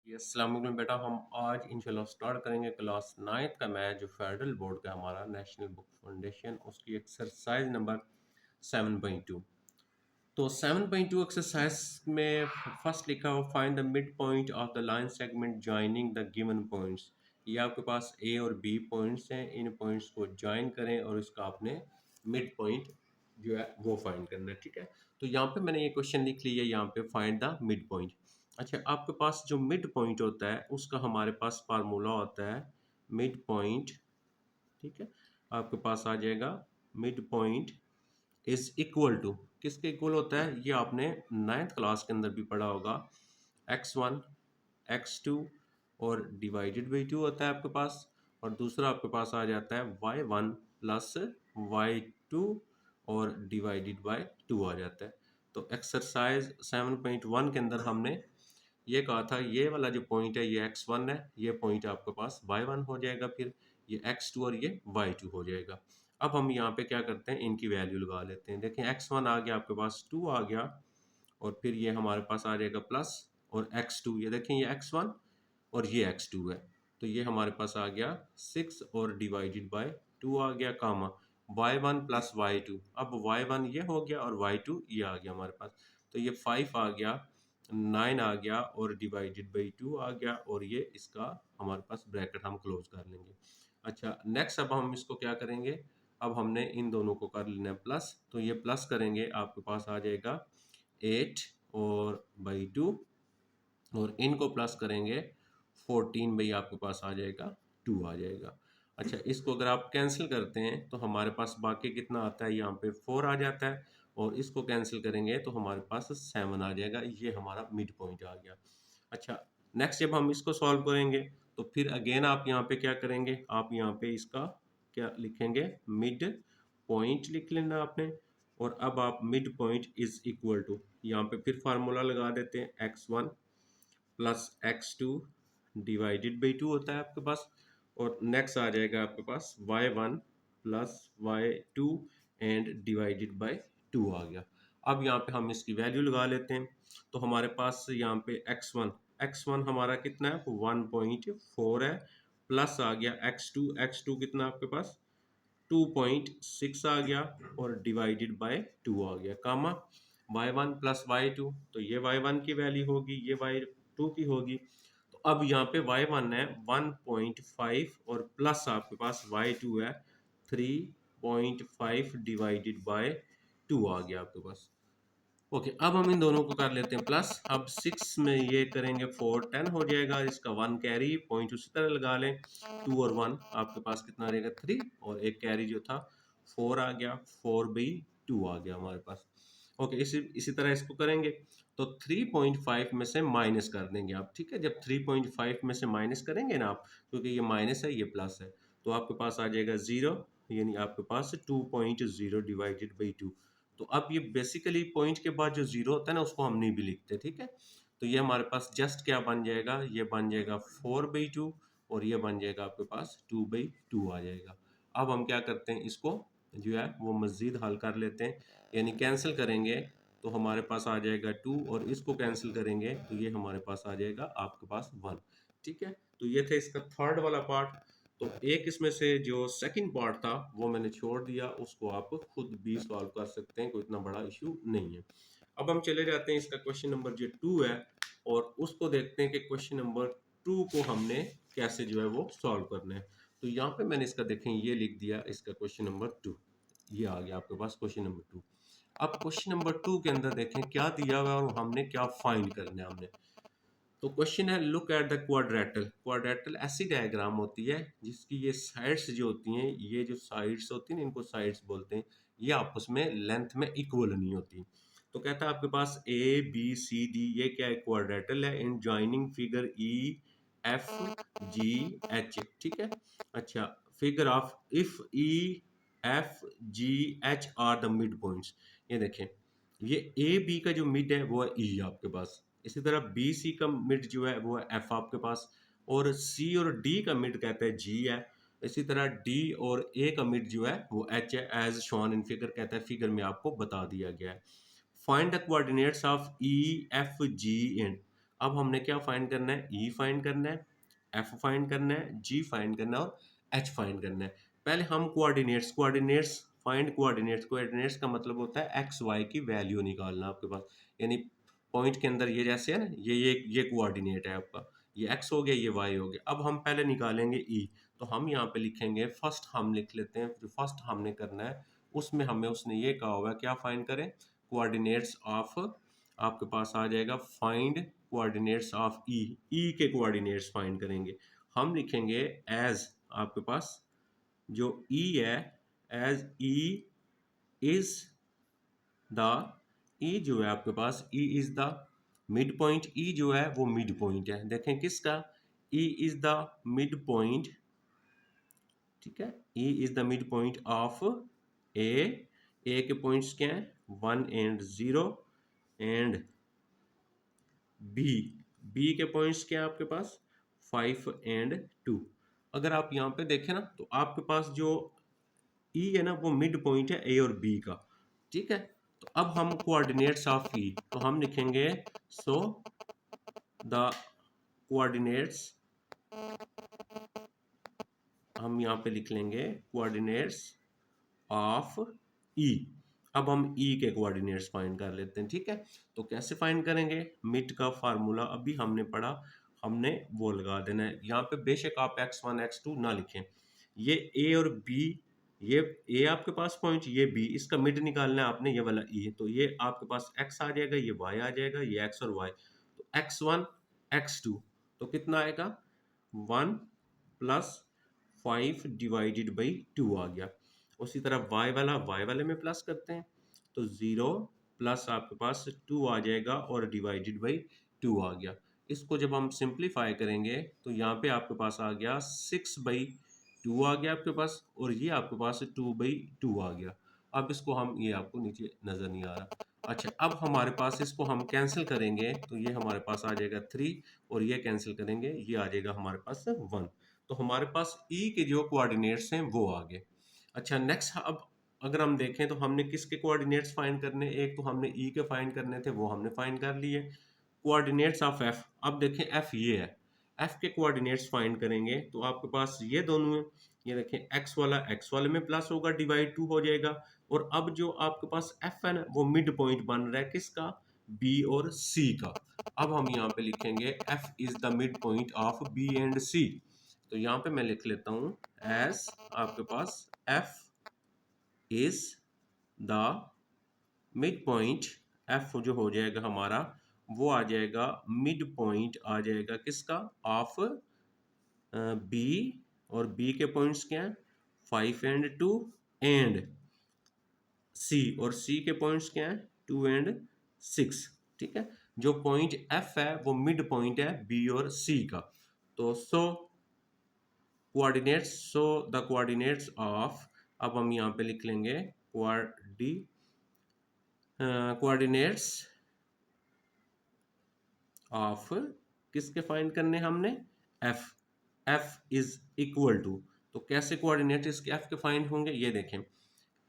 अस्सलाम वालेकुम बेटा। हम आज इंशाल्लाह स्टार्ट करेंगे क्लास 9th का मैथ जो फेडरल बोर्ड का हमारा नेशनल बुक फाउंडेशन उसकी एक्सरसाइज नंबर 7.2। तो 7.2 एक्सरसाइज में फर्स्ट लिखा हुआ find the mid point of the line segment joining the given points. ये आपके पास ए और बी पॉइंट्स हैं, इन पॉइंट्स को ज्वाइन करें और इसका आपने मिड पॉइंट जो है वो फाइंड करना है। ठीक है, तो यहाँ पे मैंने ये क्वेश्चन लिख लिया, यहाँ पे फाइंड द मिड पॉइंट। अच्छा, आपके पास जो मिड पॉइंट होता है उसका हमारे पास फार्मूला होता है मिड पॉइंट। ठीक है, आपके पास आ जाएगा mid point is equal to, किसके इक्वल होता है, ये आपने 9th क्लास के अंदर भी पढ़ा होगा, x1 x2 और डिवाइडेड बाई 2 होता है आपके पास, और दूसरा आपके पास आ जाता है y1 प्लस y2 और डिवाइडेड बाय 2 आ जाता है। तो एक्सरसाइज 7.1 के अंदर हमने ये कहा था ये वाला जो पॉइंट है ये x1 है, ये पॉइंट आपके पास y1 हो जाएगा, फिर ये x2 और ये y2 हो जाएगा। अब हम यहाँ पे क्या करते हैं, इनकी वैल्यू लगा लेते हैं। देखें x1 आ गया, आपके पास 2 आ गया, और फिर ये हमारे पास आ जाएगा प्लस, और x2 ये देखें ये x1 और ये x2 है, तो ये हमारे पास आ गया 6 और डिवाइडेड बाय 2 आ गया, कामा y1 प्लस y2। अब y1 ये हो गया और y2 ये आ गया हमारे पास, तो ये 5 आ गया, 9 आ गया और डिवाइडेड बाई 2 आ गया, और ये इसका हमारे पास ब्रैकेट हम क्लोज कर लेंगे। अच्छा, नेक्स्ट अब हम इसको क्या करेंगे, अब हमने इन दोनों को कर लेना है प्लस, तो ये प्लस करेंगे आपके पास आ जाएगा 8 और बाई 2, और इनको प्लस करेंगे 14 बाई आपके पास आ जाएगा 2 आ जाएगा। अच्छा, इसको अगर आप कैंसिल करते हैं तो हमारे पास बाकी कितना आता है, यहाँ पे 4 आ जाता है, और इसको कैंसिल करेंगे तो हमारे पास 7 आ जाएगा, ये हमारा मिड पॉइंट आ गया। अच्छा, नेक्स्ट जब हम इसको सॉल्व करेंगे तो फिर अगेन आप यहाँ पे क्या करेंगे, आप यहाँ पे इसका क्या लिखेंगे, मिड पॉइंट लिख लेना आपने, और अब आप mid point is equal to, यहाँ पे फिर फार्मूला लगा देते हैं x1 plus x2 divided by 2 होता है आपके पास, और नेक्स्ट आ जाएगा आपके पास y1 plus y2 and divided by 2 आ गया। अब यहाँ पे हम इसकी वैल्यू लगा लेते हैं, तो हमारे पास यहाँ पे x1 हमारा कितना है 1.4 है, प्लस आ गया x2 कितना आपके पास 2.6 आ गया, और डिवाइडेड बाय 2 आ गया, कामा y1 प्लस y2, तो ये y1 की वैल्यू होगी, ये y2 की होगी। तो अब यहाँ पे y1 है 1.5 और प्लस आपके पास y2 है 3.5 डिवाइडेड बाय 2 आ गया आपके पास। ओके, अब हम इन दोनों को कर लेते हैं प्लस, अब 6 में ये करेंगे 4 10 हो जाएगा, इसका 1 कैरी पॉइंट उसी तरह लगा लें, 2 और 1 आपके पास कितना रहेगा 3, और एक कैरी जो था 4 आ गया, 4 बाई 2 आ गया हमारे पास। ओके, इसी तरह इसको करेंगे तो 3.5 में से माइनस कर देंगे आप। ठीक है, जब 3.5 में से माइनस करेंगे ना आप, क्योंकि ये माइनस है ये प्लस है, तो आपके पास आ जाएगा 0, यानी आपके पास 2.0 डिवाइडेड बाई 2। तो अब ये बेसिकली पॉइंट के बाद जो जीरो होता है ना उसको हम नहीं भी लिखते। ठीक है, तो ये हमारे पास जस्ट क्या बन जाएगा, ये बन जाएगा 4/2, और ये बन जाएगा आपके पास 2/2 आ जाएगा। अब हम क्या करते हैं, इसको जो है वो मज़ीद हल कर लेते हैं, यानी कैंसिल करेंगे तो हमारे पास आ जाएगा 2, और इसको कैंसिल करेंगे तो ये हमारे पास आ जाएगा आपके पास 1। ठीक है, तो ये था इसका थर्ड वाला पार्ट। तो एक इसमें से जो सेकंड पार्ट था वो मैंने छोड़ दिया, उसको आप खुद भी सॉल्व कर सकते हैं, कोई इतना बड़ा इशू नहीं है। अब हम चले जाते हैं इसका क्वेश्चन नंबर जो 2 है, और उसको देखते हैं कि क्वेश्चन नंबर 2 को हमने कैसे जो है वो सॉल्व करना है। तो यहाँ पे मैंने इसका देखें ये लिख दिया, इसका क्वेश्चन नंबर 2 ये आ गया आपके पास क्वेश्चन नंबर 2। अब क्वेश्चन नंबर 2 के अंदर देखें क्या दिया हुआ है और हमने क्या फाइंड करना है हमने। तो क्वेश्चन है look at the quadrilateral. Quadrilateral ऐसी डायग्राम होती है जिसकी ये साइड्स जो होती हैं, ये जो साइड्स होती हैं इनको साइड्स बोलते हैं, ये आपस में लेंथ में इक्वल नहीं होती। तो कहता है आपके पास ए बी सी डी ये क्या है, क्वाड्रेटल है in joining figure E F G H. ठीक है, अच्छा, figure of if E F G H are the mid points. ये देखें, ये ए बी का जो मिड है वो है ई आपके पास, इसी तरह बी सी का मिड जो है वो है एफ आपके पास, और सी और डी का मिड कहते हैं जी है, इसी तरह डी और ए का मिड जो है वो एच है, एज शोन इन फिगर कहता है, फिगर में आपको बता दिया गया है। Find the coordinates of E F G and. अब हमने क्या फाइंड करना है, ई फाइंड करना है, एफ फाइंड करना है, जी फाइंड करना है और एच फाइंड करना है। पहले हम कोऑर्डिनेट्स फाइंड कोऑर्डिनेट्स का मतलब होता है एक्स वाई की वैल्यू निकालना आपके पास, यानी पॉइंट के अंदर ये जैसे है ना, ये कोऑर्डिनेट है आपका, ये एक्स हो गया, ये वाई हो गया। अब हम पहले निकालेंगे ई, तो हम यहाँ पे लिखेंगे फर्स्ट, हम लिख लेते हैं जो फर्स्ट हमने करना है उसमें हमें उसने ये कहा होगा क्या फाइंड करें, कोऑर्डिनेट्स ऑफ, आपके पास आ जाएगा फाइंड कोऑर्डिनेट्स ऑफ ई, ई के कोऑर्डिनेट्स फाइंड करेंगे। हम लिखेंगे एज, आपके पास जो ई है, as E is the, E जो है आपके पास, E is the mid point, E जो है वो मिड पॉइंट है, देखें किसका, E is the mid point, ठीक है, E is the mid point of A के पॉइंट्स क्या हैं 1 एंड 0, एंड बी, बी के पॉइंट्स क्या है आपके पास 5 एंड 2। अगर आप यहाँ पे देखें ना तो आपके पास जो ई है ना वो मिड पॉइंट है ए और बी का, ठीक है। तो अब हम कोऑर्डिनेट्स ऑफ ई, तो हम लिखेंगे सो द कोऑर्डिनेट्स, हम यहाँ पे लिख लेंगे कोऑर्डिनेट्स ऑफ ई। अब हम ई के कोऑर्डिनेट्स फाइंड कर लेते हैं, ठीक है। तो कैसे फाइंड करेंगे, मिड का फार्मूला अभी हमने पढ़ा, हमने वो लगा देना है यहाँ पे, बेशक आप x1 x2 ना लिखें, ये ए और बी, ये ए आपके पास पॉइंट, ये बी, इसका मिड निकालना है आपने, ये वाला ई, तो ये आपके पास x आ जाएगा, ये y आ जाएगा, ये x और y, तो x1 x2 तो कितना आएगा 1 प्लस 5 डिवाइडेड बाई 2 आ गया। उसी तरह y वाले में प्लस करते हैं तो 0 प्लस आपके पास 2 आ जाएगा और डिवाइडेड बाई 2 आ गया। इसको जब हम सिंप्लीफाई करेंगे तो यहाँ पे आपके पास आ गया 6/2 आ गया आपके पास, और ये आपके पास 2/2 आ गया। अब इसको हम, ये आपको नीचे नज़र नहीं आ रहा, अच्छा अब हमारे पास इसको हम कैंसिल करेंगे तो ये हमारे पास आ जाएगा 3, और ये कैंसिल करेंगे ये आ जाएगा हमारे पास 1। तो हमारे पास ई के जो कोऑर्डिनेट्स हैं वो आ गए। अच्छा नेक्स्ट, अब अगर हम देखें तो हमने किसके कोऑर्डिनेट्स फाइंड करने, एक तो हमने ई के फाइंड करने थे वो हमने फाइंड कर लिए। कोऑर्डिनेट्स ऑफ एफ, अब देखें एफ ये है, एफ के कोऑर्डिनेट्स फाइंड करेंगे तो आपके पास ये दोनों है, ये देखें एक्स वाले में प्लस होगा, डिवाइड 2 हो जाएगा, और अब जो आपके पास एफ है ना वो मिड पॉइंट बन रहा है किसका, बी और सी का। अब हम यहाँ पे लिखेंगे F is the mid point of B and C, तो यहाँ पे मैं लिख लेता हूँ एस, आपके पास F is the mid point, F जो हो जाएगा हमारा वो आ जाएगा मिड पॉइंट आ जाएगा किसका, ऑफ बी, और बी के पॉइंट्स क्या हैं 5 एंड 2, एंड सी, और सी के पॉइंट्स क्या हैं 2 एंड 6, ठीक है। जो पॉइंट एफ है वो मिड पॉइंट है बी और सी का। तो सो द कोऑर्डिनेट्स ऑफ, अब हम यहाँ पे लिख लेंगे कोऑर्डिनेट्स ऑफ, किसके फाइंड करने हमने, F, F is equal to, तो कैसे कोऑर्डिनेट इसके एफ के फाइंड होंगे, ये देखें,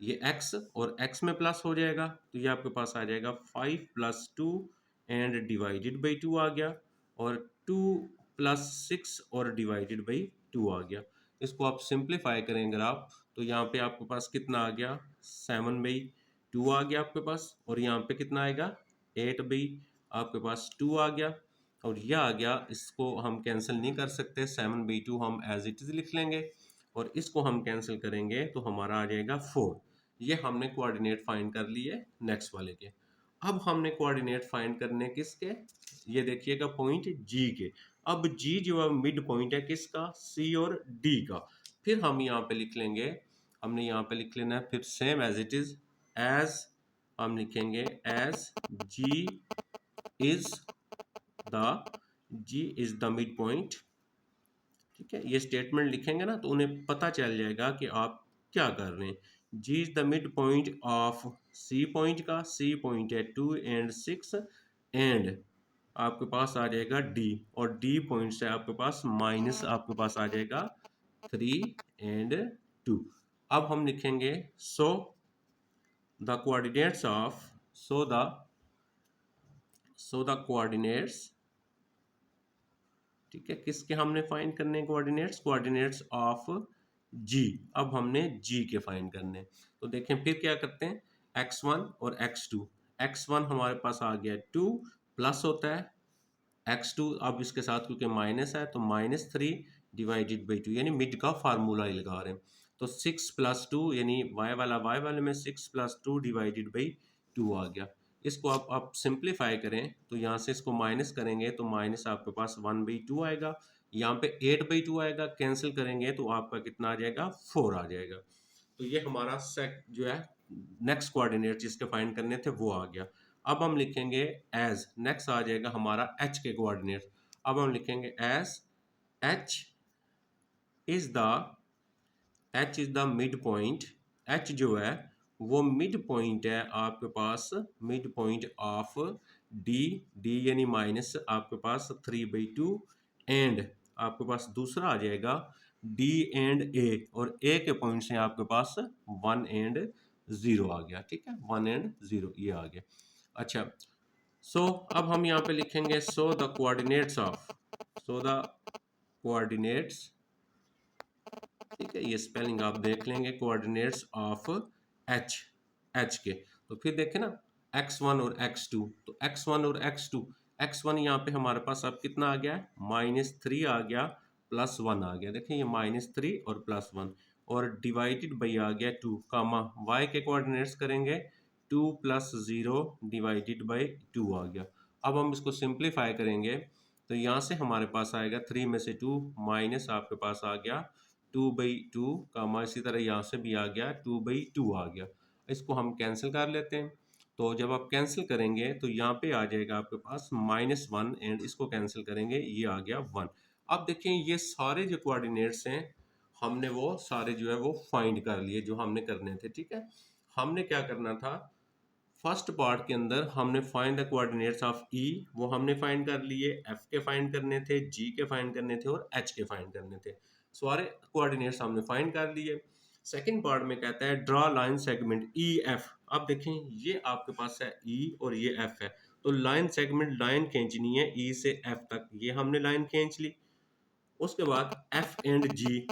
ये x और x में प्लस हो जाएगा तो ये आपके पास आ जाएगा 5 + 2 एंड डिवाइडेड बाई 2 आ गया, और 2 + 6 और डिवाइडेड बाई 2 आ गया। इसको आप सिंप्लीफाई करेंगे आप तो यहाँ पे आपके पास कितना आ गया 7/2 आ गया आपके पास, और यहाँ पे कितना आएगा 8 आपके पास 2 आ गया, और यह आ गया, इसको हम कैंसिल नहीं कर सकते, 7/2 हम एज इट इज लिख लेंगे, और इसको हम कैंसिल करेंगे तो हमारा आ जाएगा 4। ये हमने कोऑर्डिनेट फाइंड कर लिए नेक्स्ट वाले के। अब हमने कोऑर्डिनेट फाइंड करने किसके, ये देखिएगा पॉइंट जी के। अब जी जो है मिड पॉइंट है किसका, सी और डी का। फिर हम यहाँ पे लिख लेंगे, हमने यहाँ पे लिख लेना है फिर same as it is, as हम लिखेंगे as G is the mid point, ठीक है। ये स्टेटमेंट लिखेंगे ना तो उन्हें पता चल जाएगा कि आप क्या कर रहे हैं। G is the mid point of C point का, सी पॉइंट है 2 एंड 6, एंड आपके पास आ जाएगा डी, और डी पॉइंट से आपके पास माइनस आपके पास आ जाएगा 3 एंड 2। अब हम लिखेंगे so the coordinates of, so the coordinates ठीक है, किसके हमने फाइंड करने कोऑर्डिनेट्स, कोऑर्डिनेट्स ऑफ जी। अब हमने जी के फाइंड करने, तो देखें फिर क्या करते हैं, x1 और x2। x1 हमारे पास आ गया 2, प्लस होता है x2, अब इसके साथ क्योंकि माइनस है तो -3 डिवाइडेड बाई 2, यानी मिड का फार्मूला ही लगा रहे हैं। तो 6 + 2 यानी y वाले में 6 + 2 डिवाइडेड बाई 2 आ गया। इसको आप सिंप्लीफाई करें तो यहाँ से इसको माइनस करेंगे तो माइनस आपके पास 1/2 आएगा, यहाँ पे 8/2 आएगा, कैंसिल करेंगे तो आपका कितना आ जाएगा, 4 आ जाएगा। तो ये हमारा सेक जो है नेक्स्ट कोऑर्डिनेट जिसके फाइंड करने थे वो आ गया। अब हम लिखेंगे एज, नेक्स्ट आ जाएगा हमारा एच के कोऑर्डिनेट। अब हम लिखेंगे as H is the H is the mid point. H जो है वो मिड पॉइंट है आपके पास, mid point of D, D यानी माइनस आपके पास 3/2, एंड आपके पास दूसरा आ जाएगा डी एंड ए, और ए के पॉइंट से आपके पास 1 एंड 0 आ गया। ठीक है, 1 एंड 0 ये आ गया। अच्छा, सो अब हम यहाँ पे लिखेंगे so the coordinates of, so the coordinates, ठीक है, ये स्पेलिंग आप देख लेंगे, कोऑर्डिनेट्स ऑफ एच, एच के। तो फिर देखें ना x1 और x2, तो x1 और x2, x1 यहाँ पे हमारे पास अब कितना आ गया है, -3 आ गया, +1 आ गया। देखें ये -3 और +1, और डिवाइडेड बाई आ गया 2, कामा y के कोऑर्डिनेट्स करेंगे 2 + 0 डिवाइडेड बाई 2 आ गया। अब हम इसको सिंप्लीफाई करेंगे तो यहाँ से हमारे पास आएगा 3 में से 2 माइनस आपके पास आ गया 2/2, कामा इसी तरह यहाँ से भी आ गया 2/2 आ गया। इसको हम कैंसिल कर लेते हैं, तो जब आप कैंसिल करेंगे तो यहाँ पे आ जाएगा आपके पास -1, एंड इसको कैंसिल करेंगे ये आ गया 1। अब देखें ये सारे जो कोऑर्डिनेट्स हैं हमने वो सारे जो है वो फाइंड कर लिए जो हमने करने थे। ठीक है, हमने क्या करना था, फर्स्ट पार्ट के अंदर हमने फाइंड द कोऑर्डिनेट्स ऑफ ई, वो हमने फाइंड कर लिए, एफ के फाइंड करने थे, जी के फाइंड करने थे और एच के फाइंड करने थे। सारे कोऑर्डिनेट्स हमने फाइंड कर लिए। सेकंड पार्ट में कहता है draw line segment E F. अब देखें ये आपके पास है ई और ये एफ है, तो लाइन सेगमेंट, लाइन खींचनी है ई से एफ तक, ये हमने लाइन खींच ली। उसके बाद एफ एंड जी,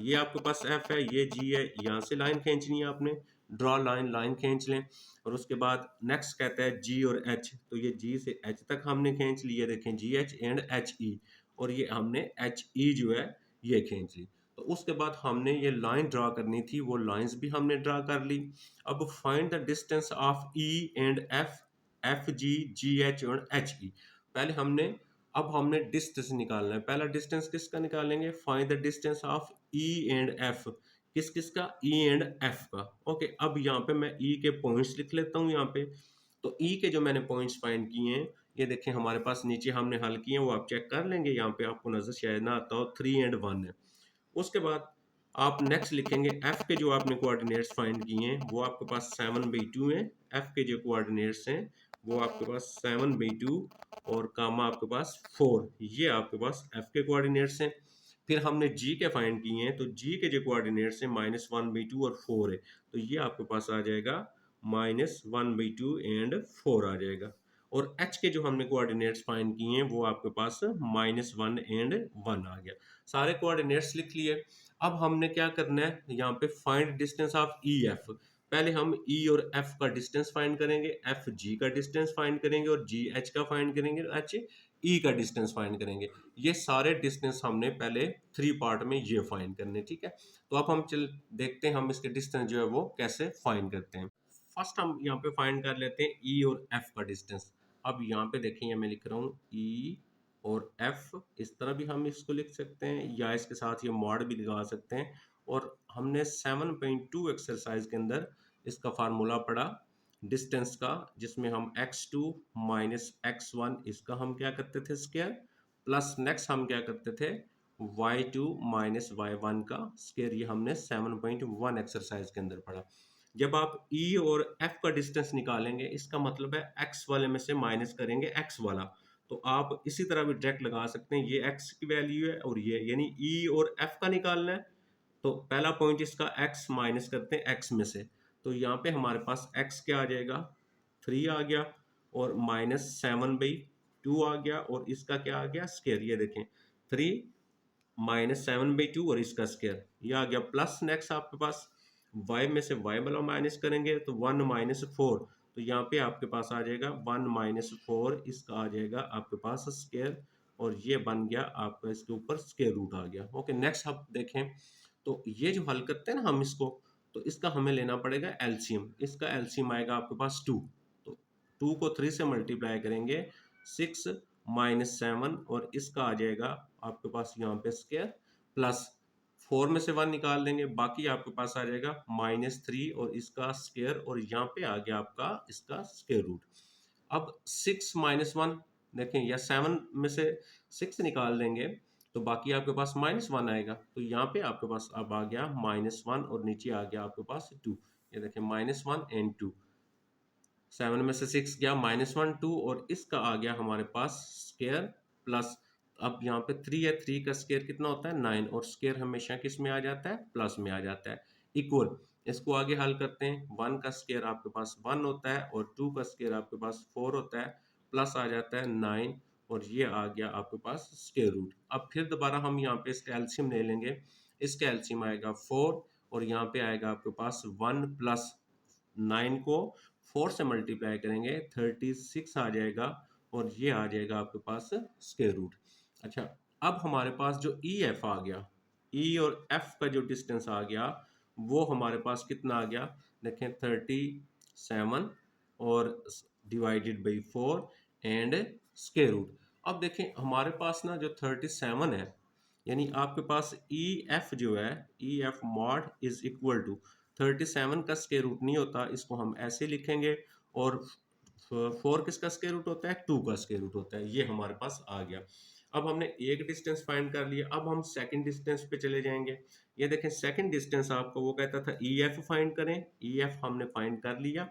ये आपके पास एफ है, ये जी है, यहाँ से लाइन खींचनी है आपने, ड्रॉ लाइन, लाइन खींच लें। और उसके बाद नेक्स्ट कहता है जी और एच, तो ये जी से एच तक हमने खींच ली है, देखें जी एच एंड एच ई, और ये हमने एच ई जो है ये खींच ली। तो उसके बाद हमने ये लाइन ड्रा करनी थी, वो लाइंस भी हमने ड्रा कर ली। अब find the distance of E and F, F ji, ji H और एच ई। पहले हमने, अब हमने डिस्टेंस निकालना है। पहला डिस्टेंस किसका निकालेंगे, find the distance of E and F, किस किस का, ई एंड एफ का। ओके, अब यहाँ पे मैं ई के पॉइंट्स लिख लेता हूँ यहाँ पे। तो ई के जो मैंने पॉइंट्स फाइंड किए हैं, ये देखें हमारे पास नीचे हमने हल किए हैं, वो आप चेक कर लेंगे, यहाँ पे आपको नजर शायद ना आता हो, 3 एंड 1 है। उसके बाद आप नेक्स्ट लिखेंगे एफ के जो आपने कोऑर्डिनेट्स फाइंड किए हैं वो आपके पास 7/2 है। एफ के जो कोऑर्डिनेट्स हैं वो आपके पास 7/2 और कामा आपके पास 4, ये आपके पास एफ के कोऑर्डिनेट्स हैं। फिर हमने जी के फाइंड किए हैं, तो जी के जो कोऑर्डिनेट्स हैं -1/2 और 4 है, तो ये आपके पास आ जाएगा -1/2 एंड 4 आ जाएगा। और एच के जो हमने कोऑर्डिनेट्स फाइंड किए हैं वो आपके पास -1 एंड 1 आ गया। सारे कोऑर्डिनेट्स लिख लिए। अब हमने क्या करना है, यहाँ पे find distance of E F. पहले हम ई और एफ का डिस्टेंस फाइंड करेंगे, एफ जी का डिस्टेंस फाइंड करेंगे और जी एच का फाइंड करेंगे, एच ई का डिस्टेंस फाइंड करेंगे। ये सारे डिस्टेंस हमने पहले 3 पार्ट में ये फाइंड करने। ठीक है, तो अब हम चल देखते हैं हम इसके डिस्टेंस जो है वो कैसे फाइंड करते हैं। फर्स्ट हम यहाँ पे फाइंड कर लेते हैं ई और एफ का डिस्टेंस। अब यहाँ पे देखें मैं लिख रहा हूँ ई और एफ, इस तरह भी हम इसको लिख सकते हैं या इसके साथ ये मॉड भी लगा सकते हैं। और हमने 7.2 एक्सरसाइज के अंदर इसका फार्मूला पढ़ा डिस्टेंस का, जिसमें हम x2 माइनस x1 इसका हम क्या करते थे स्क्वायर, प्लस नेक्स्ट हम क्या करते थे y2 माइनस y1 का स्क्वायर, ये हमने 7.1 एक्सरसाइज के अंदर पढ़ा। जब आप e और f का डिस्टेंस निकालेंगे इसका मतलब है x वाले में से माइनस करेंगे x वाला, तो आप इसी तरह भी डायरेक्ट लगा सकते हैं, ये x की वैल्यू है और ये, यानी e और f का निकालना है तो पहला पॉइंट इसका x माइनस करते हैं x में से, तो यहाँ पे हमारे पास x क्या आ जाएगा 3 आ गया और -7/2 आ गया और इसका क्या आ गया स्क्वायर, ये देखें 3 -7/2 और इसका स्क्वायर, ये आ गया प्लस। नेक्स्ट आपके पास y में से y वाला माइनस करेंगे तो 1 -4, तो यहाँ पे आपके पास आ जाएगा 1 -4, इसका आ जाएगा आपके पास स्क्वायर, और ये बन गया आपका इसके ऊपर स्क्वायर रूट आ गया। ओके, नेक्स्ट आप देखें तो ये जो हल करते हैं ना हम इसको, तो इसका हमें लेना पड़ेगा एलसीएम। इसका एलसीएम आएगा आपके पास 2, तो 2 को 3 से मल्टीप्लाई करेंगे 6 -7, और इसका आ जाएगा आपके पास यहाँ पे स्क्वायर, प्लस 4 में से 1 निकाल देंगे, बाकी आपके पास आ जाएगा -3 और इसका स्क्वायर, और यहाँ पे आ गया आपका इसका स्क्वायर रूट। अब 6 -1 देखें, या 7 में से 6 निकाल देंगे तो बाकी आपके पास -1 आएगा, तो यहाँ पे आपके पास अब आ गया -1 और नीचे आ गया आपके पास 2। ये देखें -1 एंड 2, 7 में से 6 गया -1 2, और इसका आ गया हमारे पास स्क्वायर, प्लस अब यहाँ पे 3 है, 3 का स्क्वायर कितना होता है 9, और स्क्वायर हमेशा किस में आ जाता है, प्लस में आ जाता है। इक्वल, इसको आगे हल करते हैं, 1 का स्क्वायर आपके पास 1 होता है और 2 का स्क्वायर आपके पास 4 होता है, प्लस आ जाता है 9, और ये आ गया आपके पास स्क्वायर रूट। अब फिर दोबारा हम यहाँ पे इसका एलसीएम ले लेंगे, इसका एलसीएम आएगा 4, और यहाँ पे आएगा आपके पास 1 प्लस 9 को 4 से मल्टीप्लाई करेंगे 36 आ जाएगा, और ये आ जाएगा आपके पास स्क्वायर रूट। अच्छा, अब हमारे पास जो ई एफ आ गया, ई और एफ का जो डिस्टेंस आ गया वो हमारे पास कितना आ गया, देखें 37 और divided by 4 and square root. अब देखें हमारे पास ना जो 37 है, यानी आपके पास ई एफ जो है, E F mod is equal to 37 का स्क्वायर रूट नहीं होता, इसको हम ऐसे लिखेंगे, और 4 किसका स्क्वायर रूट होता है, 2 का स्क्वायर रूट होता है। ये हमारे पास आ गया। अब हमने एक डिस्टेंस फाइंड कर लिया, अब हम सेकंड डिस्टेंस पे चले जाएंगे। ये देखें सेकंड डिस्टेंस आपको वो कहता था ई एफ फाइंड करें, ई एफ हमने फाइंड कर लिया,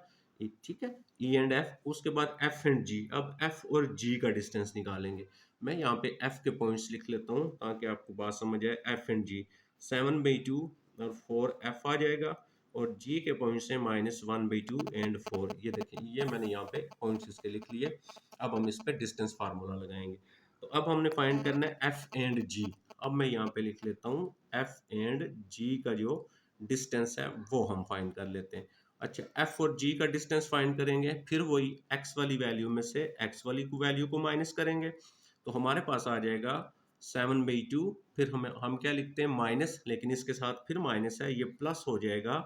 ठीक है, ई एंड एफ, उसके बाद एफ एंड जी। अब एफ और जी का डिस्टेंस निकालेंगे। मैं यहाँ पे एफ के पॉइंट्स लिख लेता हूँ ताकि आपको बात समझ आए। एफ एंड जी 7/2 और 4 एफ आ जाएगा, और जी के पॉइंट से -1/2 एंड 4। ये देखें, ये मैंने यहाँ पे पॉइंट्स इसके लिख लिए। अब हम इस पे डिस्टेंस फार्मूला लगाएंगे। तो अब हमने फाइंड करना है एफ एंड जी। अब मैं यहाँ पे लिख लेता हूँ एफ एंड जी का जो डिस्टेंस है वो हम फाइंड कर लेते हैं। अच्छा, एफ और जी का डिस्टेंस फाइंड करेंगे, फिर वही एक्स वाली वैल्यू में से एक्स वाली वैल्यू को माइनस करेंगे, तो हमारे पास आ जाएगा 7/2। फिर हम क्या लिखते हैं माइनस, लेकिन इसके साथ फिर माइनस है, ये प्लस हो जाएगा,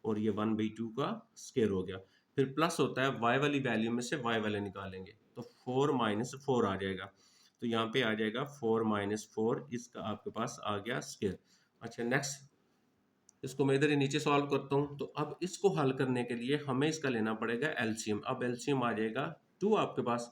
और ये 1/2 का स्क्वायर हो गया। फिर प्लस होता है y वाली वैल्यू में से y वाले निकालेंगे, तो 4 - 4 आ जाएगा, तो यहाँ पे आ जाएगा 4 - 4, इसका आपके पास आ गया स्क्वायर। अच्छा, नेक्स्ट इसको मैं इधर ही नीचे सॉल्व करता हूँ। तो अब इसको हल करने के लिए हमें इसका लेना पड़ेगा एलसीएम। अब एलसीएम आ जाएगा 2 आपके पास।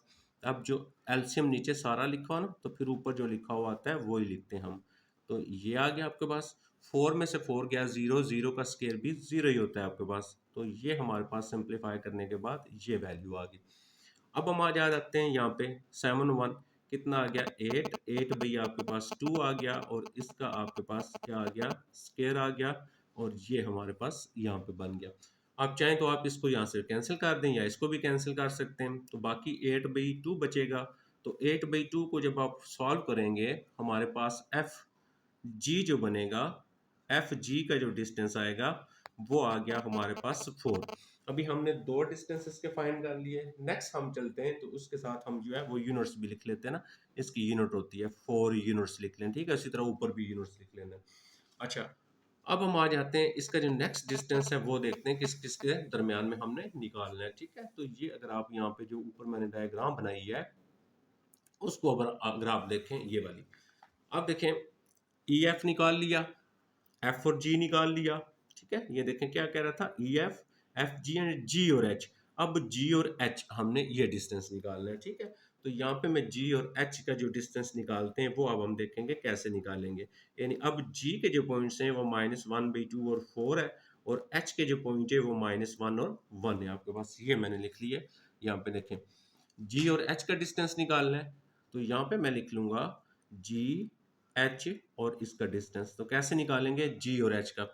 अब जो एलसीएम नीचे सारा लिखा हो ना, तो फिर ऊपर जो लिखा हुआ आता है वो ही लिखते हैं हम। तो ये आ गया आपके पास, 4 में से 4 गया 0, 0 का स्क्वायर भी 0 ही होता है आपके पास। तो ये हमारे पास सिंप्लीफाई करने के बाद ये वैल्यू आ गई। अब हम आ जाते हैं यहाँ पे 7 1 कितना आ गया 8, 8 भैया आपके पास 2 आ गया, और इसका आपके पास क्या आ गया स्क्वायर आ गया, और ये हमारे पास यहाँ पे बन गया। आप चाहें तो आप इसको यहाँ से कैंसिल कर दें या इसको भी कैंसिल कर सकते हैं, तो बाकी 8/2 बचेगा। तो 8/2 को जब आप सॉल्व करेंगे हमारे पास एफ जी जो बनेगा, एफ जी का जो डिस्टेंस आएगा वो आ गया हमारे पास 4। अभी हमने दो डिस्टेंसेस के फाइंड कर लिए। नेक्स्ट हम चलते हैं, तो उसके साथ हम जो है वो यूनिट्स भी लिख लेते हैं ना, इसकी यूनिट होती है 4 यूनिट्स लिख लें, ठीक है, इसी तरह ऊपर भी यूनिट्स लिख लेना। अच्छा, अब हम आ जाते हैं इसका जो नेक्स्ट डिस्टेंस है वो देखते हैं किस किस के दरमियान में हमने निकालना है, ठीक है। तो ये अगर आप यहाँ पे जो ऊपर मैंने डायग्राम बनाई है उसको अगर आप देखें ये वाली, अब देखें ई एफ निकाल लिया, एफ और जी निकाल लिया, ठीक है। ये देखें क्या कह रहा था, E F, F G and G और एच। अब जी और एच हमने ये डिस्टेंस निकालना है, ठीक है। तो यहाँ पे मैं जी और एच का जो डिस्टेंस निकालते हैं वो अब हम देखेंगे कैसे निकालेंगे। यानी अब जी के जो पॉइंट्स हैं वो -1/2 और 4 है, और एच के जो पॉइंट है वो -1 और 1 है आपके पास। ये मैंने लिख लिया। यहाँ पे देखें जी और एच का डिस्टेंस निकालना है, तो यहाँ पे मैं लिख लूंगा जी एच और इसका डिस्टेंस। तो कैसे निकालेंगे जी और एच का,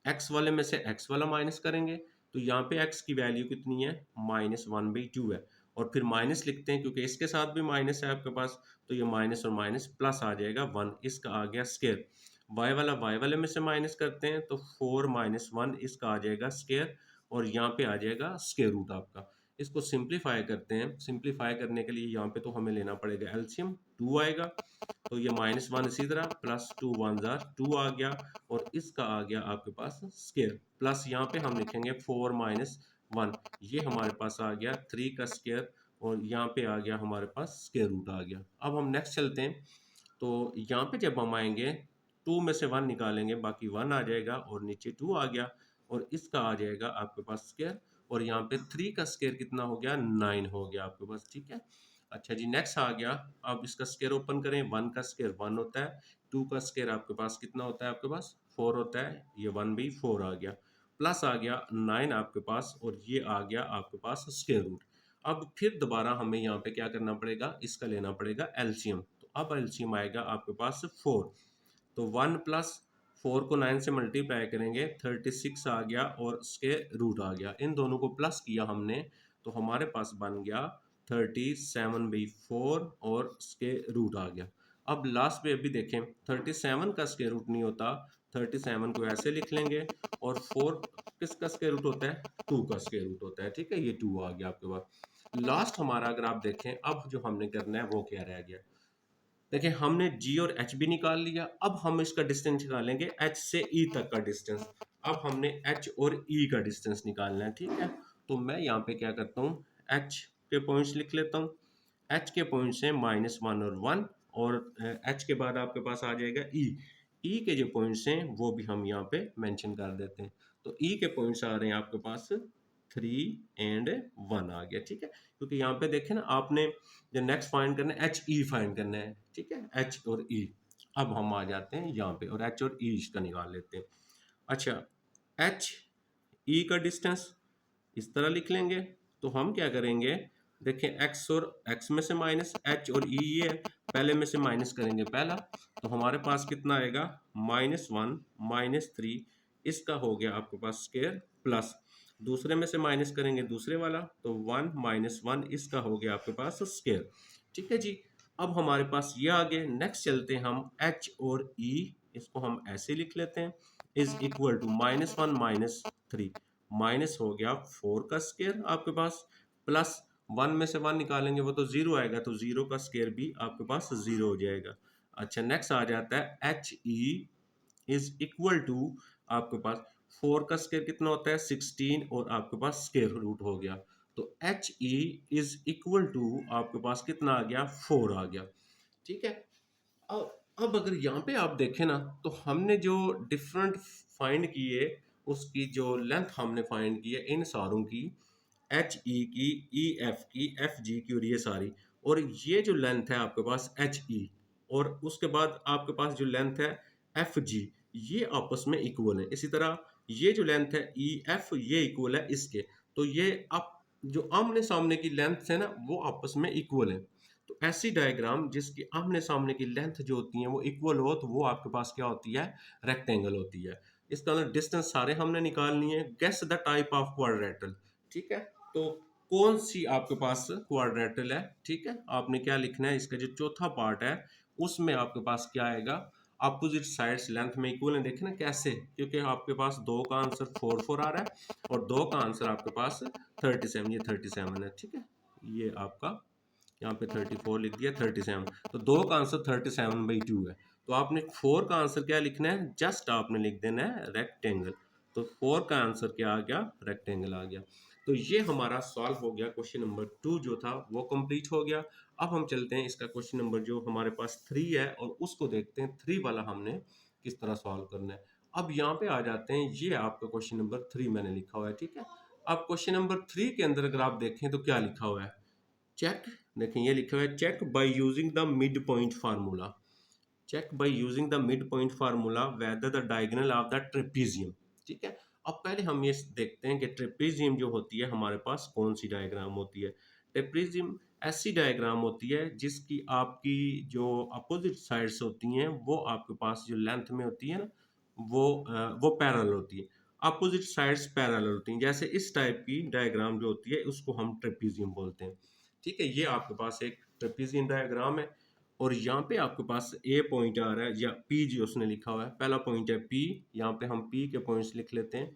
एक्स वाले में से एक्स वाला माइनस करेंगे, तो यहाँ पे एक्स की वैल्यू कितनी है -1/2 है, और फिर माइनस लिखते हैं क्योंकि इसके साथ भी माइनस है आपके पास, तो ये माइनस और माइनस प्लस आ जाएगा 1, इसका आ गया स्केयर। वाई वाले में से माइनस करते हैं तो 4 माइनस 1 इसका आ जाएगा स्केयर, और यहाँ पे आ जाएगा स्केयर रूट आपका। इसको सिंप्लीफाई करते हैं, सिंप्लीफाई करने के लिए यहाँ पे तो हमें लेना पड़ेगा एलसीएम, 2 आएगा, तो ये माइनस 1 इसी तरह, प्लस 2 1 जार 2 आ गया, और इसका आ गया आपके पास स्केयर, प्लस यहाँ पे हम लिखेंगे 4 माइनस 1, ये हमारे पास आ गया 3 का स्केयर, और यहाँ पे आ गया हमारे पास स्केयर रूट आ गया। अब हम नेक्स्ट चलते हैं, तो यहाँ पे जब हम आएंगे 2 में से 1 निकालेंगे, बाकी 1 आ जाएगा, और नीचे 2 आ गया, और इसका आ जाएगा आपके पास स्केयर, और यहाँ पे 3 का स्केयर कितना हो गया, 9 हो गया आपके पास, ठीक है। अच्छा जी, नेक्स्ट आ गया, अब इसका स्केयर ओपन करें, 1 का स्केयर 1 होता है, 2 का स्केयर आपके पास कितना होता है, आपके पास 4 होता है, ये 1 भी 4 आ गया, प्लस आ गया 9 आपके पास, और ये आ गया आपके पास स्केयर रूट। अब फिर दोबारा हमें यहाँ पे क्या करना पड़ेगा, इसका लेना पड़ेगा एलसीएम, तो अब एलसीएम आएगा आपके पास 4, तो 1 प्लस 4 को 9 से मल्टीप्लाई करेंगे, 36 आ गया, और इसके रूट आ गया, इन दोनों को प्लस किया हमने, तो हमारे पास बन गया 37/4, और इसके रूट आ गया। अब लास्ट पे अभी देखें, 37 का स्क्वायर रूट नहीं होता, 37 को ऐसे लिख लेंगे, और 4 किसका स्क्वायर रूट होता है, 2 का स्क्वायर रूट होता है, ठीक है, ये 2 आ गया आपके पास। लास्ट हमारा अगर आप देखें, अब जो हमने करना है वो क्या रह गया, देखिए हमने जी और एच भी निकाल लिया, अब हम इसका डिस्टेंस निकालेंगे एच से ई तक का डिस्टेंस। अब हमने एच और ई का डिस्टेंस निकालना है, ठीक है। तो मैं यहाँ पे क्या करता हूँ, एच के पॉइंट्स लिख लेता हूँ, एच के पॉइंट से -1 और 1, और एच के बाद आपके पास आ जाएगा ई, ई के जो पॉइंट्स हैं वो भी हम यहाँ पे मेंशन कर देते हैं। तो ई के पॉइंट्स आ रहे हैं आपके पास 3 एंड 1 आ गया, ठीक है, क्योंकि यहाँ पे देखें ना आपने जो नेक्स्ट फाइंड करना है, एच ई फाइंड करना है, ठीक है, एच और ई। अब हम आ जाते हैं यहाँ पे और एच और ई इसका निकाल लेते हैं। अच्छा, एच ई का डिस्टेंस इस तरह लिख लेंगे, तो हम क्या करेंगे, देखें एक्स और एक्स में से माइनस, एच और ई ये है, पहले में से माइनस करेंगे पहला, तो हमारे पास कितना आएगा, -1 -3, इसका हो गया आपके पास स्क्वायर, प्लस दूसरे में से माइनस करेंगे दूसरे वाला, तो 1 -1 इसका हो गया आपके पास स्क्वायर, ठीक है जी। अब हमारे पास ये आ गए, नेक्स्ट चलते हैं हम एच और ई, इसको हम ऐसे लिख लेते हैं, इज इक्वल टू -1 -3, माइनस हो गया 4 का स्केयर आपके पास, प्लस 1 में से 1 निकालेंगे वो तो 0 आएगा, तो 0 का स्केयर भी आपके पास 0 हो जाएगा। अच्छा, नेक्स्ट आ जाता है H E is equal to, आपके पास 4 का स्केयर कितना होता है, 16, और आपके पास स्केयर रूट हो गया, तो H E is equal to आपके पास कितना आ गया, 4 आ गया, ठीक है। अब अगर यहाँ पे आप देखें ना, तो हमने जो डिफरेंट फाइंड किए, उसकी जो लेंथ हमने फाइंड की है इन सारों की, एच ई की, ई एफ की, एफ जी की, और ये सारी, और ये जो लेंथ है आपके पास एच ई, और उसके बाद आपके पास जो लेंथ है एफ जी, ये आपस में इक्वल है। इसी तरह ये जो लेंथ है ई एफ, ये इक्वल है इसके, तो ये आप जो आमने सामने की लेंथ है ना, वो आपस में इक्वल है। तो ऐसी डायग्राम जिसकी आमने सामने की लेंथ जो होती है वो इक्वल हो, तो वो आपके पास क्या होती है, रेक्टेंगल होती है। इसका मतलब डिस्टेंस सारे हमने निकालनी है, guess the type of quadrilateral, ठीक है। तो कौन सी आपके पास क्वाड्रेटल है, ठीक है, आपने क्या लिखना है, इसका जो चौथा पार्ट है उसमें आपके पास क्या आएगा, अपोजिट साइड्स लेंथ में इक्वल है, देखें ना कैसे, क्योंकि आपके पास 2 का आंसर 4 आ रहा है, और 2 का आंसर आपके पास 37, ये 37 है, ठीक है, ये आपका यहाँ पे 34 लिख दिया, 37, तो 2 का आंसर 37/2 है। तो आपने 4 का आंसर क्या लिखना है, जस्ट आपने लिख देना है रेक्टेंगल, तो 4 का आंसर क्या आ गया, रेक्टेंगल आ गया। तो ये हमारा सॉल्व हो गया, क्वेश्चन नंबर 2 जो था वो कंप्लीट हो गया। अब हम चलते हैं इसका क्वेश्चन नंबर जो हमारे पास 3 है, और उसको देखते हैं 3 वाला हमने किस तरह सॉल्व करना है। अब यहाँ पे आ जाते हैं, ये आपका क्वेश्चन नंबर 3 मैंने लिखा हुआ है, ठीक है। अब क्वेश्चन नंबर 3 के अंदर अगर आप देखें तो क्या लिखा हुआ है, चेक, देखें ये लिखा हुआ है, check by using the mid point formula, check by using the mid point formula whether the diagonal of the trapezium, ठीक है। अब पहले हम ये देखते हैं कि ट्रेपीजियम जो होती है हमारे पास कौन सी डायग्राम होती है। ट्रेपीजियम ऐसी डायग्राम होती है जिसकी आपकी जो अपोजिट साइड्स होती हैं वो आपके पास जो लेंथ में होती है ना, वो पैरेलल होती है, अपोजिट साइड्स पैरेलल होती हैं, जैसे इस टाइप की डायग्राम जो होती है उसको हम ट्रेपीजियम बोलते हैं। ठीक है, ये आपके पास एक ट्रेपेजियन डायग्राम है। और यहाँ पे आपके पास ए पॉइंट आ रहा है या पी जो उसने लिखा हुआ है, पहला पॉइंट है पी। यहाँ पे हम पी के पॉइंट्स लिख लेते हैं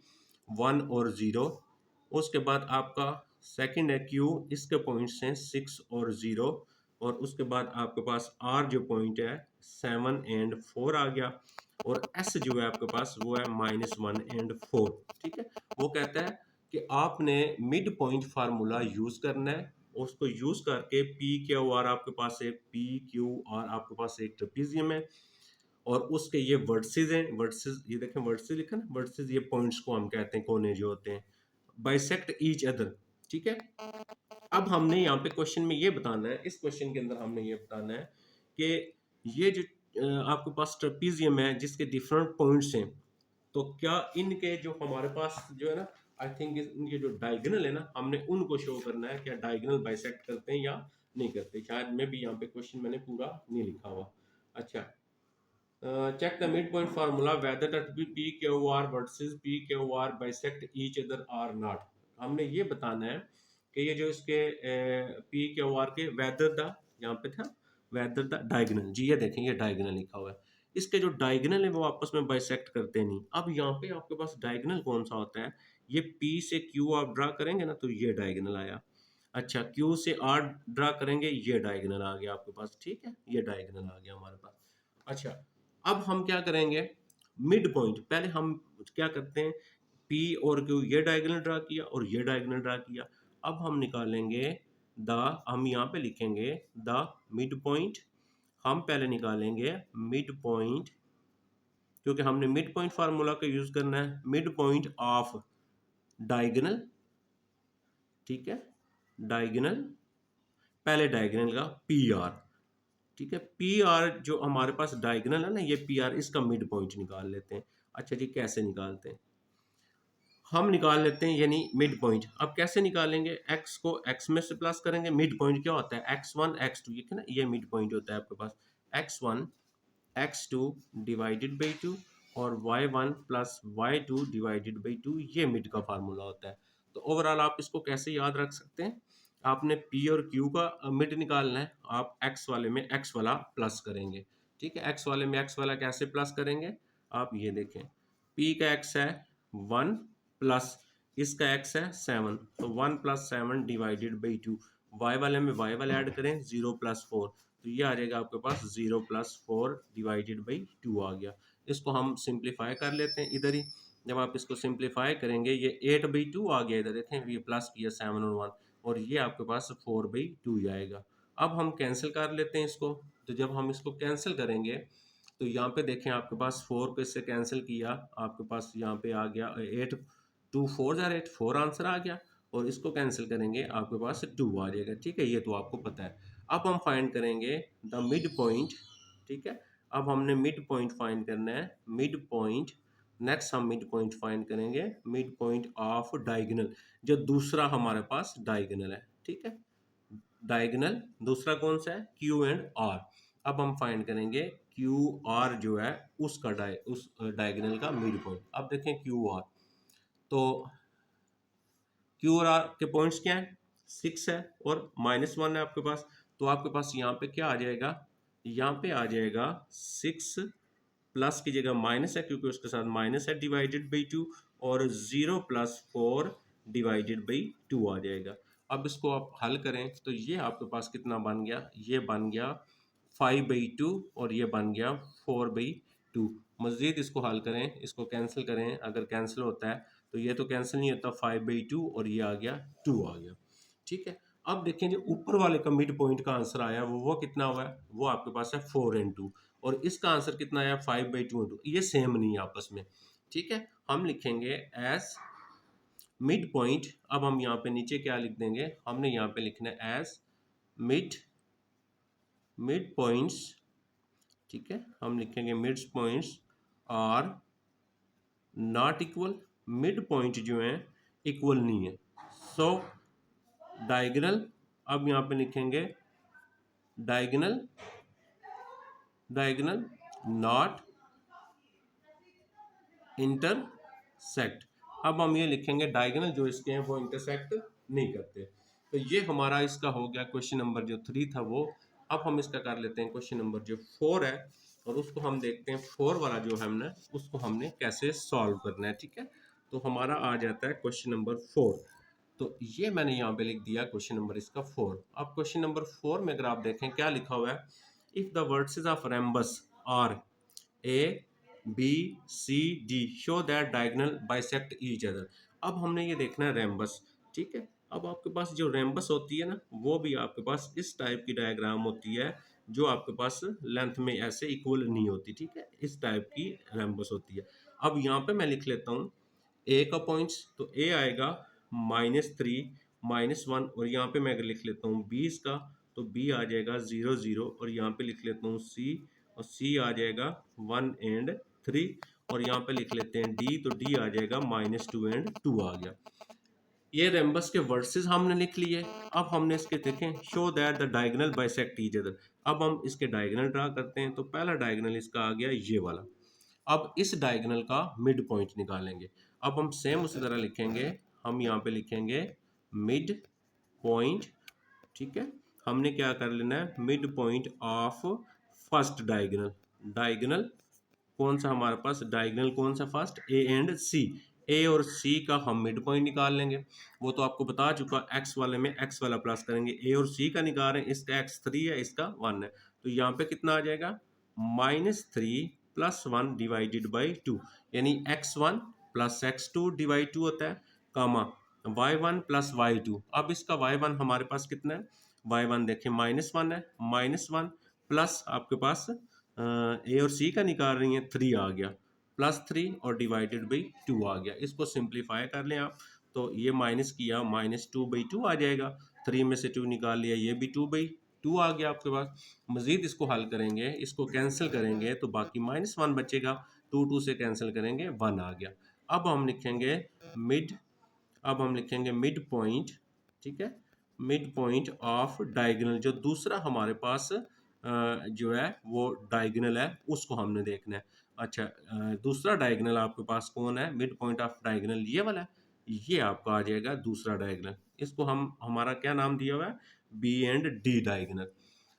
1 और 0। उसके बाद आपका सेकंड है क्यू, इसके पॉइंट्स हैं 6 और 0। और उसके बाद आपके पास आर जो पॉइंट है 7 एंड 4 आ गया। और एस जो है आपके पास वो है -1 एंड 4। ठीक है, वो कहता है कि आपने मिड पॉइंट फार्मूला यूज करना है। उसको यूज करके पी क्यू आर आपके पास एक पी क्यू आर आपके पास एक ट्रेपेजियम है। और उसके ये वर्टिसेस हैं, वर्टिसेस ये देखें, वर्टिसेस लिखा ना, वर्टिसेस ये पॉइंट्स को हम कहते हैं, कोने जो होते हैं, बाइसेक्ट ईच अदर। ठीक है, अब हमने यहाँ पे क्वेश्चन में ये बताना है, इस क्वेश्चन के अंदर हमने ये बताना है कि ये जो आपके पास ट्रेपेजियम है जिसके डिफरेंट पॉइंट्स हैं, तो क्या इनके जो हमारे पास जो है ना, आई थिंक इनके जो डायगोनल है ना, हमने उनको शो करना है, क्या डायगोनल बाइसेक्ट करते हैं या नहीं करते। शायद मैं भी यहाँ पे क्वेश्चन मैंने पूरा नहीं लिखा हुआ। अच्छा, check the midpoint formula whether that be PQR versus PQR bisect each other or not। हमने ये बताना है कि ये जो इसके PQR के whether the, यहाँ पे था whether the diagonal, जी ये देखें ये diagonal लिखा हुआ है, इसके जो diagonal है वो आपस में bisect करते नहीं। अब यहाँ पे आपके पास diagonal कौन सा होता है, ये P से Q आप ड्रा करेंगे ना, तो ये diagonal आया। अच्छा, Q से R ड्रा करेंगे, ये diagonal आ गया आपके पास। ठीक है, ये diagonal आ गया हमारे पास। अच्छा, अब हम क्या करेंगे, मिड पॉइंट पहले हम क्या करते हैं, पी और क्यू ये डायगोनल ड्रा किया और ये डायगोनल ड्रा किया। अब हम निकालेंगे द, हम यहाँ पे लिखेंगे द मिड पॉइंट। हम पहले निकालेंगे मिड पॉइंट, क्योंकि हमने मिड पॉइंट फार्मूला का यूज करना है, मिड पॉइंट ऑफ डायगोनल। ठीक है, डायगोनल, पहले डायगोनल का पी आर। ठीक है, पी आर जो हमारे पास डायगोनल है ना, ये पी आर, इसका मिड पॉइंट निकाल लेते हैं। अच्छा जी, कैसे निकालते हैं, हम निकाल लेते हैं यानी मिड पॉइंट। अब कैसे निकालेंगे, x को x में से प्लस करेंगे। मिड पॉइंट क्या होता है, x1 x2, ये ना, ये मिड पॉइंट होता है आपके पास x1 x2 डिवाइडेड बाई 2 और y1 plus y2 divided by 2, ये मिड का फार्मूला होता है। तो ओवरऑल आप इसको कैसे याद रख सकते हैं, आपने p और q का मिड निकालना है, आप x वाले में x वाला प्लस करेंगे। ठीक है, x वाले में x वाला कैसे प्लस करेंगे, आप ये देखें, p का x है 1 प्लस इसका x है 7, तो 1 प्लस 7 डिवाइडेड बाई 2। y वाले में y वाले ऐड करें, 0 प्लस 4, तो ये आ जाएगा आपके पास 0 प्लस 4 डिवाइडेड बाई 2 आ गया। इसको हम सिंप्लीफाई कर लेते हैं इधर ही। जब आप इसको सिंप्लीफाई करेंगे, ये 8/2 आ गया, इधर देखें ये प्लस किया 7 और 1, और ये आपके पास 4/2 आएगा। अब हम कैंसिल कर लेते हैं इसको। तो जब हम इसको कैंसिल करेंगे, तो यहाँ पे देखें आपके पास 4 को इससे कैंसिल किया, आपके पास यहाँ पे आ गया 8, 2 4 जार 8, 4 आंसर आ गया। और इसको कैंसिल करेंगे आपके पास 2 आ जाएगा। ठीक है, ये तो आपको पता है। अब हम फाइंड करेंगे द मिड पॉइंट। ठीक है, अब हमने मिड पॉइंट फाइंड करना है, मिड पॉइंट। नेक्स्ट हम मिड पॉइंट फाइंड करेंगे, मिड पॉइंट ऑफ डायगोनल, जो दूसरा हमारे पास डायगोनल है। ठीक है, डायगोनल दूसरा कौन सा है, क्यू एंड आर। अब हम फाइंड करेंगे क्यू आर जो है उसका उस डायगोनल का मिड पॉइंट। अब देखें क्यू आर, तो क्यू और आर के पॉइंट्स क्या है, 6 है और -1 है आपके पास। तो आपके पास यहाँ पे क्या आ जाएगा, यहाँ पे आ जाएगा 6 प्लस की जगह माइनस है, क्योंकि उसके साथ माइनस है, डिवाइडेड बाई 2, और 0 प्लस 4 डिवाइडेड बाई 2 आ जाएगा। अब इसको आप हल करें, तो ये आपके पास कितना बन गया, ये बन गया 5/2 और ये बन गया 4/2। मज़ीद इसको हल करें, इसको कैंसिल करें, अगर कैंसिल होता है तो ये तो कैंसिल नहीं होता, 5/2 और ये आ गया 2 आ गया। ठीक है, अब देखें जो ऊपर वाले का मिड पॉइंट का आंसर आया वो कितना हुआ है, वो आपके पास है 4 and 2, और इसका आंसर कितना आया 5/2 and 2, ये सेम नहीं है आपस में। ठीक है, हम लिखेंगे एज मिड पॉइंट। अब हम यहाँ पे नीचे क्या लिख देंगे, हमने यहाँ पे लिखना है एज मिड मिड पॉइंट्स। ठीक है, हम लिखेंगे mid points are not equal, mid point जो है इक्वल नहीं है। सो डायगोनल, अब यहाँ पे लिखेंगे डायगोनल, डायगोनल नॉट इंटरसेक्ट। अब हम ये लिखेंगे डायगोनल जो इसके हैं वो इंटरसेक्ट नहीं करते। तो ये हमारा इसका हो गया क्वेश्चन नंबर जो 3 था वो। अब हम इसका कर लेते हैं क्वेश्चन नंबर जो 4 है, और उसको हम देखते हैं 4 वाला जो है हमने उसको हमने कैसे सॉल्व करना है। ठीक है, तो हमारा आ जाता है क्वेश्चन नंबर 4। तो ये मैंने यहाँ पे लिख दिया क्वेश्चन नंबर इसका 4। अब क्वेश्चन नंबर 4 में अगर आप देखें क्या लिखा हुआ है, if the vertices of rhombus are A B C D show that diagonal bisect each other. अब हमने ये देखना है रैम्बस। ठीक है, अब आपके पास जो रैम्बस होती है ना, वो भी आपके पास इस टाइप की डायग्राम होती है, जो आपके पास लेंथ में ऐसे इक्वल नहीं होती। ठीक है, इस टाइप की रैम्बस होती है। अब यहाँ पे मैं लिख लेता हूँ ए का पॉइंट्स, तो ए आएगा -3 -1, और यहाँ पे मैं अगर लिख लेता हूँ 20 का, तो बी आ जाएगा 0 0, और यहाँ पे लिख लेता हूँ सी, और सी आ जाएगा 1 एंड 3, और यहाँ पे लिख लेते हैं डी, तो डी आ जाएगा -2 एंड 2 आ गया। ये रेम्बस के वर्सेस हमने लिख लिए। अब हमने इसके देखें show that the diagonal bisect each other. अब हम इसके डायगोनल ड्रा करते हैं, तो पहला डायगोनल इसका आ गया ये वाला। अब इस डायगोनल का मिड पॉइंट निकालेंगे। अब हम सेम उसी तरह लिखेंगे, हम यहाँ पे लिखेंगे मिड पॉइंट। ठीक है, हमने क्या कर लेना है, mid point of first diagonal. Diagonal कौन सा हमारे पास, डायगोनल कौन सा फर्स्ट, ए एंड सी। ए और सी का हम मिड पॉइंट निकाल लेंगे। वो तो आपको बता चुका, एक्स वाले में एक्स वाला प्लस करेंगे। ए और सी का निकाल रहे हैं, इसका x3 है, इसका 1 है, तो यहाँ पे कितना आ जाएगा -3 + 1 डिवाइडेड बाई 2, यानी x1 + x2 डिवाइड 2 होता है, कामा y1 + y2। अब इसका y1 हमारे पास कितना है, y1 देखिए -1 है, -1 प्लस आपके पास ए और सी का निकाल रही हैं, 3 आ गया, +3 और डिवाइडेड बाई 2 आ गया। इसको सिंप्लीफाई कर लें आप, तो ये माइनस किया -2/2 आ जाएगा, 3 में से 2 निकाल लिया, ये भी 2/2 आ गया आपके पास। मज़ीद इसको हल करेंगे, इसको कैंसिल करेंगे, तो बाकी -1 बचेगा, 2 से कैंसिल करेंगे, 1 आ गया। अब हम लिखेंगे मिड, अब हम लिखेंगे मिड पॉइंट। ठीक है, मिड पॉइंट ऑफ डायगोनल, जो दूसरा हमारे पास जो है वो डायगोनल है, उसको हमने देखना है। अच्छा, दूसरा डायगोनल आपके पास कौन है, मिड पॉइंट ऑफ डायगोनल ये वाला है, ये आपका आ जाएगा दूसरा डायगोनल। इसको हम हमारा क्या नाम दिया हुआ है, बी एंड डी डायगोनल।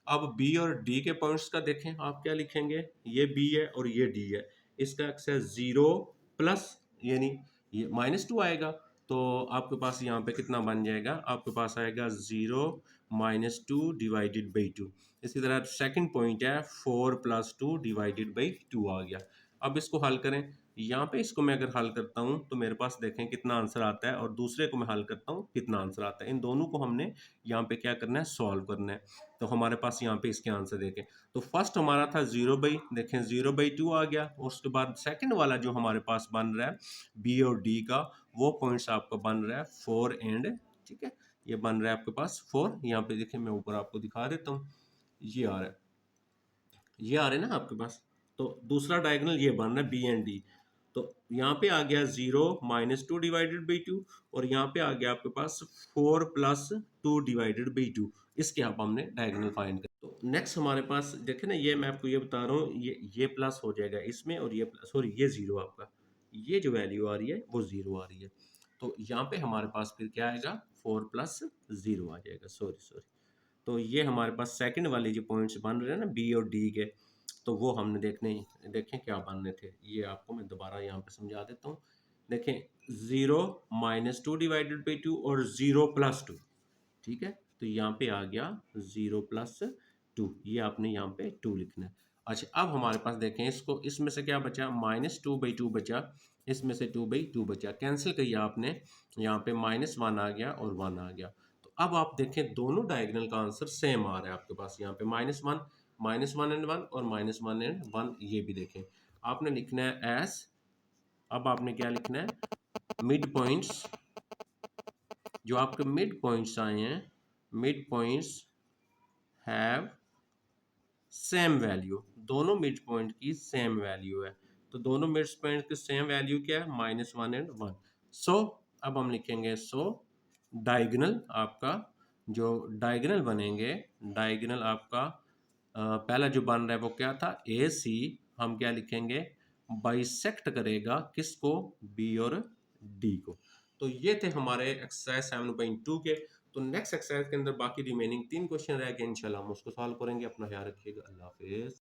अब बी और डी के पॉइंट्स का देखें, आप क्या लिखेंगे, ये बी है और ये डी है, इसका एक्स है 0 प्लस, यानी ये -2 आएगा, तो आपके पास यहाँ पे कितना बन जाएगा, आपके पास आएगा 0 -2 डिवाइडेड बाई 2। इसी तरह सेकंड पॉइंट है 4 + 2 डिवाइडेड बाई 2 आ गया। अब इसको हल करें, यहाँ पे इसको मैं अगर हल करता हूँ तो मेरे पास देखें कितना आंसर आता है, और दूसरे को मैं हल करता हूँ कितना आंसर आता है। इन दोनों को हमने यहाँ पे क्या करना है, सॉल्व करना है। तो हमारे पास यहाँ पे इसके आंसर देखें, तो फर्स्ट हमारा था 0/2 आ गया, और उसके बाद सेकंड वाला जो हमारे पास बन रहा है बी और डी का, वो पॉइंट्स आपका बन रहा है 4 एंड, ठीक है, ये बन रहा है आपके पास 4। यहाँ पे देखें, मैं ऊपर आपको दिखा देता हूँ, ये आ रहा है, ये आ रहे हैं ना आपके पास। तो दूसरा डायगोनल ये बन रहा है बी एंड डी, तो यहाँ पे आ गया 0 -2 डिवाइडेड बाई 2, और यहाँ पे आ गया आपके पास 4 + 2 डिवाइडेड बाई 2। इसके आप हमने डायगोनल फाइंड कर। तो नेक्स्ट हमारे पास देखे ना, ये मैं आपको ये बता रहा हूँ, ये प्लस हो जाएगा इसमें, और ये प्लस, सॉरी ये 0 आपका, ये जो वैल्यू आ रही है वो 0 आ रही है, तो यहाँ पे हमारे पास फिर क्या आएगा, 4 + 0 आ जाएगा, सॉरी सॉरी। तो ये हमारे पास सेकंड वाले जो पॉइंट्स बन रहे हैं ना बी और डी के, तो वो हमने देखें क्या बनने थे, ये आपको मैं दोबारा यहाँ पे समझा देता हूँ। देखें 0 -2 डिवाइडेड बाई 2 और 0 + 2, ठीक है, तो यहाँ पे आ गया 0 + 2, ये आपने यहाँ पे 2 लिखना है। अच्छा, अब हमारे पास देखें इसको, इसमें से क्या बचा, -2/2 बचा, इसमें से 2/2 बचा, कैंसिल किया आपने, यहाँ पे -1 आ गया और 1 आ गया। तो अब आप देखें दोनों डायगोनल का आंसर सेम आ रहा है आपके पास, यहाँ पे -1 एंड 1 और -1 एंड 1, ये भी देखें। आपने लिखना है एस, अब आपने क्या लिखना है, मिड पॉइंट्स, जो आपके मिड पॉइंट्स आए हैं, mid points have same value, दोनों मिड पॉइंट की सेम वैल्यू है, तो दोनों मिड पॉइंट की सेम वैल्यू क्या है, -1 एंड 1। सो अब हम लिखेंगे, सो डायगोनल आपका, जो डायगोनल बनेंगे, डायगोनल आपका पहला जो बन रहा है वो क्या था, ए सी, हम क्या लिखेंगे, बाइसेक्ट करेगा किसको, बी और डी को। तो ये थे हमारे एक्सरसाइज 7.2 के तो नेक्स्ट एक्सरसाइज के अंदर बाकी रिमेनिंग 3 क्वेश्चन रह गए, इंशाल्लाह हम उसको सॉल्व करेंगे। अपना ख्याल रखिएगा, अल्लाह हाफिज़।